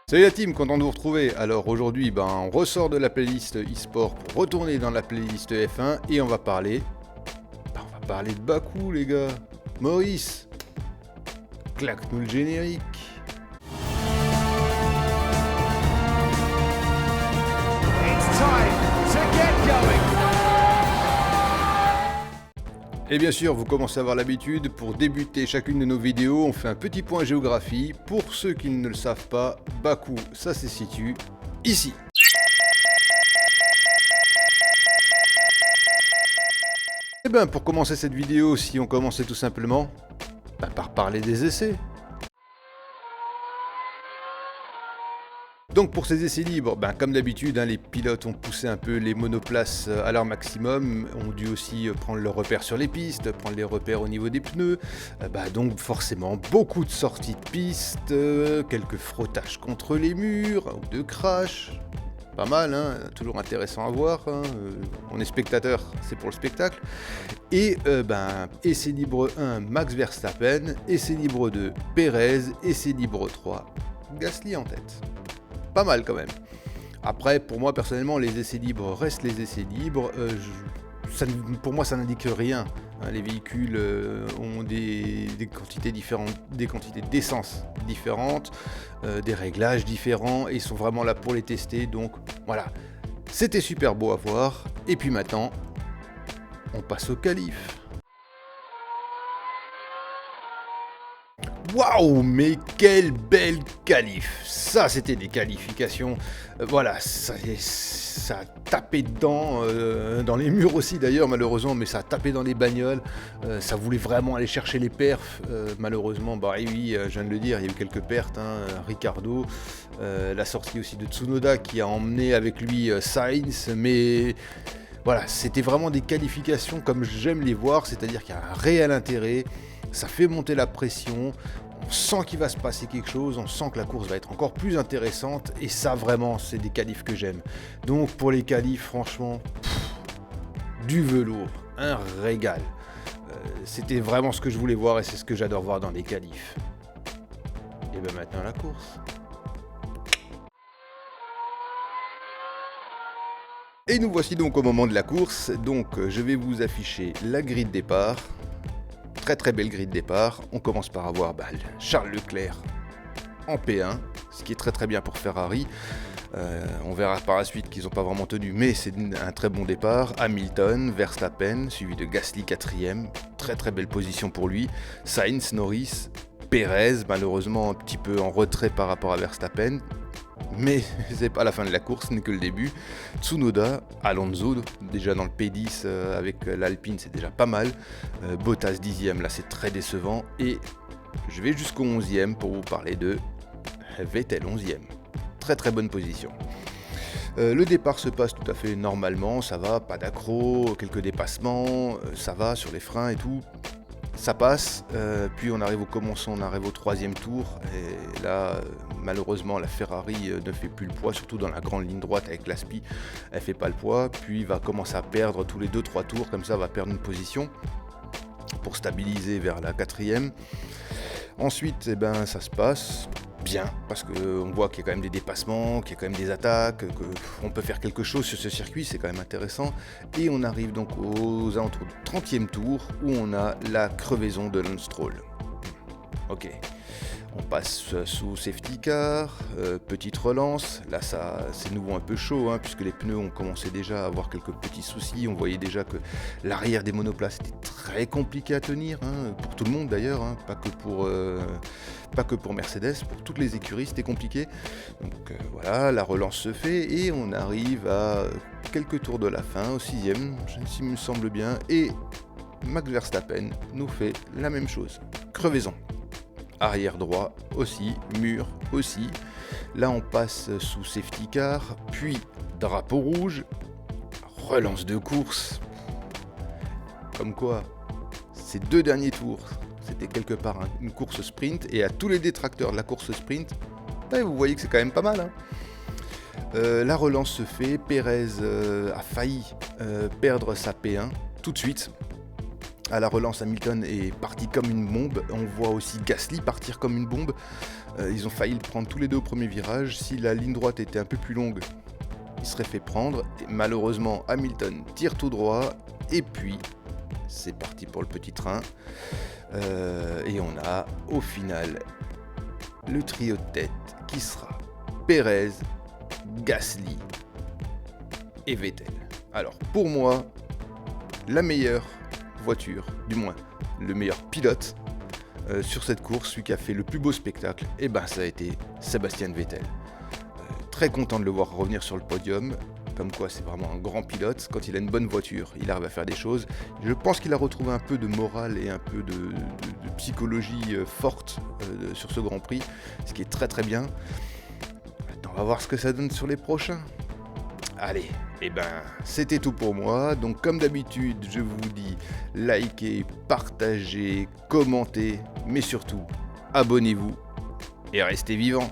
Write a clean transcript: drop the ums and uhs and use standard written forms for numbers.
Salut la team, content de vous retrouver. Alors aujourd'hui, on ressort de la playlist e-sport pour retourner dans la playlist F1 et on va parler de Baku les gars. Maurice, claque-nous le générique. It's time to get going. Et bien sûr, vous commencez à avoir l'habitude, pour débuter chacune de nos vidéos, on fait un petit point géographie. Pour ceux qui ne le savent pas, Baku, ça se situe ici. Et bien pour commencer cette vidéo, si on commençait tout simplement par parler des essais. Donc pour ces essais libres, comme d'habitude, les pilotes ont poussé un peu les monoplaces à leur maximum, ont dû aussi prendre leurs repères sur les pistes, prendre les repères au niveau des pneus, donc forcément beaucoup de sorties de piste, quelques frottages contre les murs, ou de crash, pas mal, toujours intéressant à voir, on est spectateur, c'est pour le spectacle. Et essai libre 1, Max Verstappen, essai libre 2, Perez, essai libre 3, Gasly en tête. Pas mal quand même. Après, pour moi personnellement, les essais libres restent les essais libres. Pour moi, ça n'indique rien. Les véhicules ont des quantités différentes, des quantités d'essence différentes, des réglages différents, et ils sont vraiment là pour les tester. Donc voilà, c'était super beau à voir. Et puis maintenant, on passe au qualif. Waouh, mais quelle belle qualif! Ça, c'était des qualifications. Voilà, ça a tapé dedans, dans les murs aussi d'ailleurs, malheureusement, mais ça a tapé dans les bagnoles. Ça voulait vraiment aller chercher les perfs. Malheureusement, oui, je viens de le dire, il y a eu quelques pertes. Ricardo, la sortie aussi de Tsunoda qui a emmené avec lui Sainz, mais. Voilà, c'était vraiment des qualifications comme j'aime les voir, c'est-à-dire qu'il y a un réel intérêt, ça fait monter la pression, on sent qu'il va se passer quelque chose, on sent que la course va être encore plus intéressante, et ça vraiment, c'est des qualifs que j'aime. Donc pour les qualifs, franchement, du velours, un régal. C'était vraiment ce que je voulais voir et c'est ce que j'adore voir dans les qualifs. Et bien maintenant la course. Et nous voici donc au moment de la course, donc je vais vous afficher la grille de départ, très très belle grille de départ. On commence par avoir Charles Leclerc en P1, ce qui est très très bien pour Ferrari. On verra par la suite qu'ils n'ont pas vraiment tenu, mais c'est un très bon départ. Hamilton, Verstappen, suivi de Gasly 4ème, très très belle position pour lui. Sainz, Norris, Perez, malheureusement un petit peu en retrait par rapport à Verstappen. Mais c'est pas la fin de la course, ce n'est que le début. Tsunoda, Alonso, déjà dans le P10 avec l'Alpine, c'est déjà pas mal. Bottas 10ème, là c'est très décevant. Et je vais jusqu'au 11ème pour vous parler de Vettel 11ème. Très très bonne position. Le départ se passe tout à fait normalement, ça va, pas d'accro, quelques dépassements, ça va sur les freins et tout. Ça passe, puis on arrive au troisième tour, et là, malheureusement, la Ferrari ne fait plus le poids, surtout dans la grande ligne droite avec l'Aspi, elle fait pas le poids, puis va commencer à perdre tous les 2-3 tours, comme ça va perdre une position, pour stabiliser vers la 4ème. Ensuite, ça se passe bien, parce qu'on voit qu'il y a quand même des dépassements, qu'il y a quand même des attaques, qu'on peut faire quelque chose sur ce circuit, c'est quand même intéressant. Et on arrive donc aux alentours du 30e tour, où on a la crevaison de Lance Stroll. Ok, on passe sous safety car, petite relance, là c'est nouveau un peu chaud, puisque les pneus ont commencé déjà à avoir quelques petits soucis, on voyait déjà que l'arrière des monoplaces était très compliqué à tenir, pour tout le monde d'ailleurs, pas que pour Mercedes, pour toutes les écuries c'était compliqué. Donc voilà, la relance se fait et on arrive à quelques tours de la fin, au 6ème, s'il me semble bien, et Max Verstappen nous fait la même chose, crevaison. Arrière droit aussi, mur aussi. Là on passe sous safety car, puis drapeau rouge, relance de course. Comme quoi, ces 2 derniers tours, c'était quelque part une course sprint, et à tous les détracteurs de la course sprint, vous voyez que c'est quand même pas mal. La relance se fait, Perez a failli perdre sa P1 tout de suite. À la relance, Hamilton est parti comme une bombe. On voit aussi Gasly partir comme une bombe. Ils ont failli le prendre tous les deux au premier virage. Si la ligne droite était un peu plus longue, il serait fait prendre. Et malheureusement, Hamilton tire tout droit. Et puis, c'est parti pour le petit train. Et on a, au final, le trio de tête qui sera Pérez, Gasly et Vettel. Alors, pour moi, la meilleure voiture, du moins le meilleur pilote sur cette course, celui qui a fait le plus beau spectacle, et ben ça a été Sébastien Vettel. Très content de le voir revenir sur le podium, comme quoi c'est vraiment un grand pilote. Quand il a une bonne voiture, il arrive à faire des choses. Je pense qu'il a retrouvé un peu de morale et un peu de psychologie forte sur ce Grand Prix, ce qui est très très bien. Maintenant, on va voir ce que ça donne sur les prochains. Allez, et ben c'était tout pour moi. Donc comme d'habitude, je vous dis likez, partagez, commentez, mais surtout abonnez-vous et restez vivants.